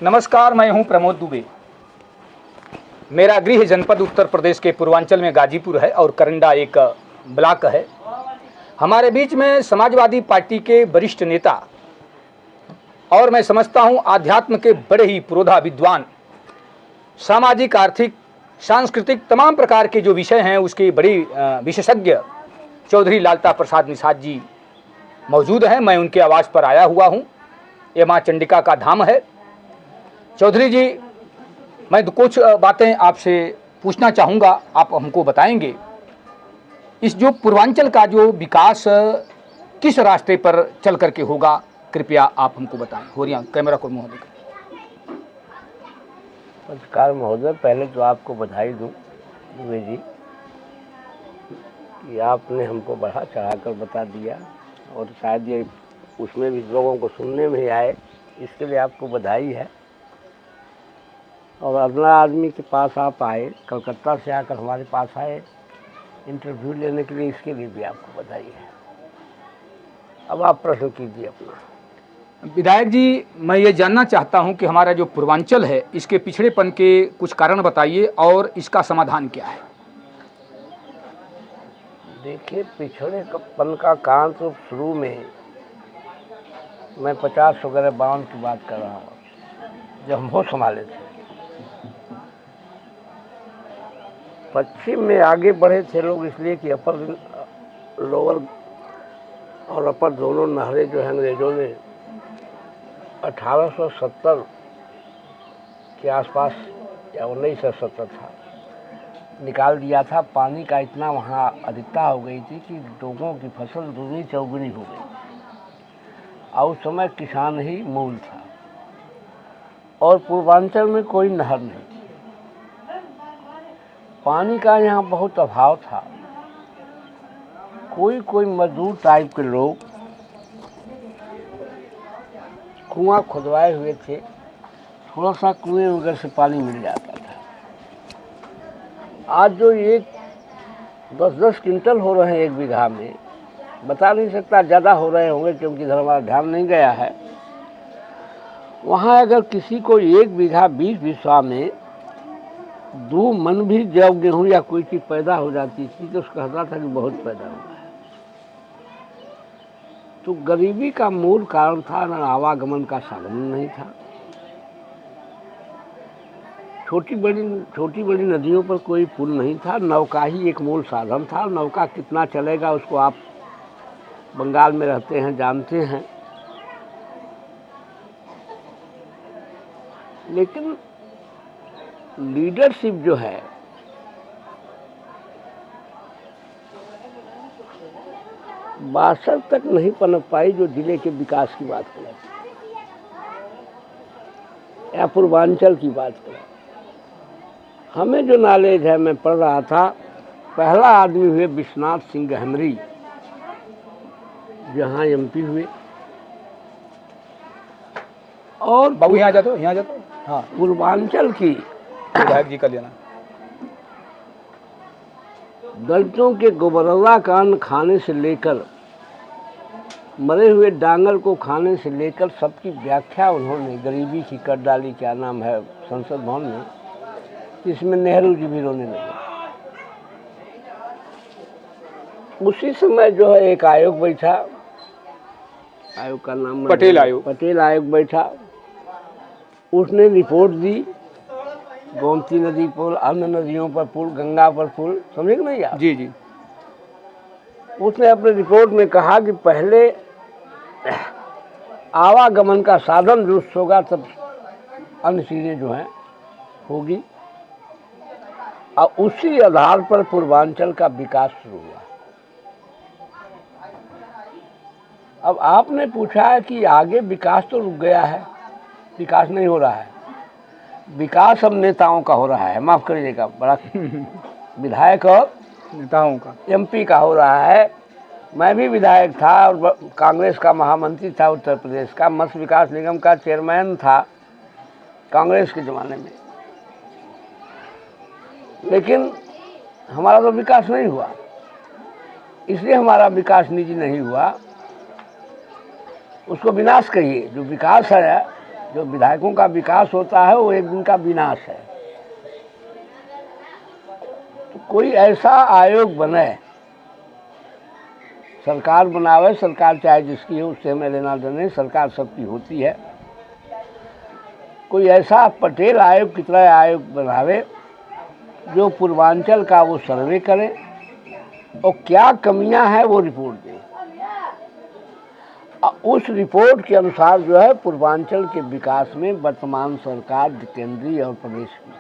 नमस्कार, मैं हूं प्रमोद दुबे। मेरा गृह जनपद उत्तर प्रदेश के पूर्वांचल में गाजीपुर है और करंडा एक ब्लॉक है। हमारे बीच में समाजवादी पार्टी के वरिष्ठ नेता और मैं समझता हूं आध्यात्म के बड़े ही पुरोधा विद्वान, सामाजिक, आर्थिक, सांस्कृतिक तमाम प्रकार के जो विषय हैं उसके बड़े विशेषज्ञ चौधरी लालता प्रसाद निषाद जी मौजूद हैं। मैं उनके आवास पर आया हुआ हूं। ये माँ चंडिका का धाम है। चौधरी जी, मैं कुछ बातें आपसे पूछना चाहूँगा, आप हमको बताएंगे इस जो पूर्वांचल का जो विकास किस रास्ते पर चल करके होगा, कृपया आप हमको बताएं। हो रही कैमरा को महोदय। नमस्कार महोदय, पहले तो आपको बधाई दूं दुबे जी कि आपने हमको बढ़ा चढ़ाकर बता दिया और शायद ये उसमें भी लोगों को सुनने में ही आए, इसके लिए आपको बधाई है। और अगला आदमी के पास आप आए, कलकत्ता से आकर हमारे पास आए इंटरव्यू लेने के लिए, इसके लिए भी आपको बधाई है। अब आप प्रश्न कीजिए अपना। विधायक जी, मैं ये जानना चाहता हूं कि हमारा जो पूर्वांचल है इसके पिछड़ेपन के कुछ कारण बताइए और इसका समाधान क्या है। देखिए, पिछड़ेपन का कारण तो शुरू में मैं 50 वगैरह 52 की बात कर रहा हूँ, जब हम होश संभाले थे। पश्चिम में आगे बढ़े थे लोग इसलिए कि अपर लोअर और अपर दोनों नहरें जो है अंग्रेजों ने 1870 के आसपास या 1970 था निकाल दिया था। पानी का इतना वहाँ अधिकता हो गई थी कि लोगों की फसल दुगनी चौगुनी हो गई और उस समय किसान ही मूल था और पूर्वांचल में कोई नहर नहीं थी। पानी का यहाँ बहुत अभाव था। कोई मजदूर टाइप के लोग कुआं खुदवाए हुए थे, थोड़ा सा कुएं वगैरह से पानी मिल जाता था। आज जो एक 10-10 क्विंटल हो रहे हैं एक बीघा में, बता नहीं सकता, ज़्यादा हो रहे होंगे क्योंकि इधर हमारा ध्यान नहीं गया है। वहाँ अगर किसी को एक बीघा 20 बिस्वा में 2 मन भी जब गेहूँ या कोई चीज़ पैदा हो जाती थी तो उसका कहता था कि बहुत पैदा हुआ है। तो गरीबी का मूल कारण था, न आवागमन का साधन नहीं था। छोटी बड़ी नदियों पर कोई पुल नहीं था। नौका ही एक मूल साधन था। नौका कितना चलेगा उसको आप बंगाल में रहते हैं जानते हैं। लेकिन लीडरशिप जो है बासठ तक नहीं पनप पाई, जो जिले के विकास की बात करें या पूर्वांचल की बात करें। हमें जो नॉलेज है, मैं पढ़ रहा था, पहला आदमी हुए विश्वनाथ सिंह गहमरी, जहाँ एमपी हुए। और बाबू यहाँ जाते हो। हाँ, पूर्वांचल की विधायक जी का लेना। दलितों के गोबरवा का अन्न खाने से लेकर मरे हुए डांगर को खाने से लेकर सबकी व्याख्या उन्होंने गरीबी की कर डाली। क्या नाम है संसद भवन में, इसमें नेहरू जी भी रोने लगे। उसी समय जो है एक आयोग बैठा, आयोग का नाम पटेल आयोग बैठा। उसने रिपोर्ट दी, गोमती नदी पुल, अन्य नदियों पर पुल, गंगा पर पुल, समझे कि नहीं आप? जी जी। उसने अपने रिपोर्ट में कहा कि पहले आवागमन का साधन दुरुस्त होगा तब अन्य चीज़ें जो हैं होगी, और उसी आधार पर पूर्वांचल का विकास शुरू हुआ। अब आपने पूछा है कि आगे विकास तो रुक गया है, विकास नहीं हो रहा है। विकास अब नेताओं का हो रहा है, माफ़ करिएगा, बड़ा विधायक और नेताओं का, एमपी का हो रहा है। मैं भी विधायक था और कांग्रेस का महामंत्री था, उत्तर प्रदेश का मत्स्य विकास निगम का चेयरमैन था कांग्रेस के ज़माने में। लेकिन हमारा तो विकास नहीं हुआ। इसलिए हमारा विकास निजी नहीं हुआ, उसको विनाश कहिए। जो विकास है जो विधायकों का विकास होता है वो एक दिन का विनाश है। तो कोई ऐसा आयोग बने, सरकार बनावे, सरकार चाहे जिसकी है उससे हमें लेना देना, सरकार सबकी होती है। कोई ऐसा पटेल आयोग की तरह आयोग बनावे जो पूर्वांचल का वो सर्वे करे और क्या कमियां हैं वो रिपोर्ट दे। उस रिपोर्ट के अनुसार जो है पूर्वांचल के विकास में वर्तमान सरकार, केंद्रीय और प्रदेश की